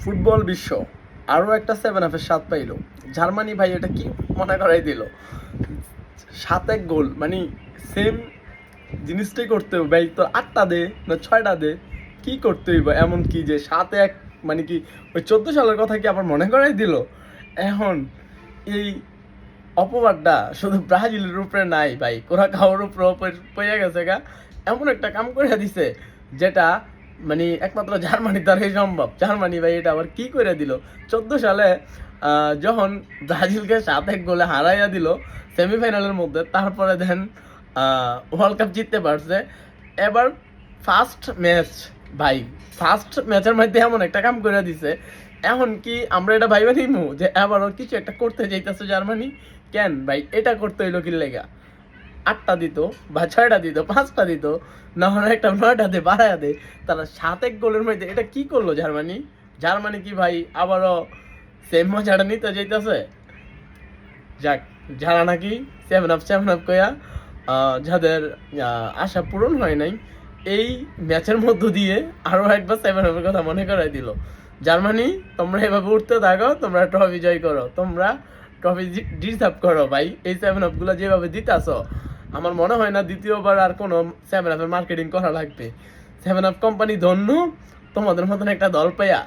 Football বিশ্ব আরও একটা সেভেন আপের স্বাদ পাইল। জার্মানি ভাই এটা কি মনে করাই দিল, 7-1 গোল মানে সেম জিনিসটাই করতে হবে ভাই। তো 8টা দে না 6টা দে, কি করতে হইব এমন কি যে 7-1 মানে কি ওই 14 সালের কথা কি আবার মনে করাই দিল। এখন এই অপবাদটা শুধু ব্রাজিলের উপরে নাই ভাই, কোরা খাওয়ার উপরে পড়ে গেছে গা। এমন একটা কাম করে দিছে যেটা মানে একমাত্র জার্মানির দ্বারাই সম্ভব। জার্মানি ভাই এটা আবার কি করে দিল 14 সালে যখন ব্রাজিলকে 7-1 গোলে হারাইয়া দিল সেমিফাইনালের মধ্যে, তারপরে দেন ওয়ার্ল্ড কাপ জিততে পারছে। এবার ফার্স্ট ম্যাচ ভাই, ফার্স্ট ম্যাচের মধ্যে এমন একটা কাম করে দিছে। এখন কি আমরা এটা ভাইবা নিমু যে এবারও কিছু একটা করতে যাইতেছে জার্মানি? কেন ভাই এটা করতে হইলো কি লেগা? 8টা দিত বা 6টা দিত, 5টা দিত, না হলে একটা 9টা দে বাড়ায়া দে। তারা 7-1 গোলের মধ্যে এটা কি করলো জার্মানি? জার্মানি কি ভাই আবারও সেম মজাটা নিতে যাইতেছে? যাক, যারা নাকি 7 আপ কয়া যাদের আশা পূরণ হয় নাই, এই ম্যাচের মধ্য দিয়ে আরও একবার 7 আপের কথা মনে করাই দিল। জার্মানি তোমরা এভাবে উঠতে থাকো, তোমরা ট্রফি জয় করো, তোমরা ট্রফি ডিজার্ভ করো ভাই। এই 7 আপগুলো যেভাবে দিতেছো, আমার মনে হয় না দ্বিতীয়বার আর কোনো 7 আপের মার্কেটিং করা লাগবে। 7 আপ কোম্পানি ধন্য তোমাদের মতন একটা দল পেয়া।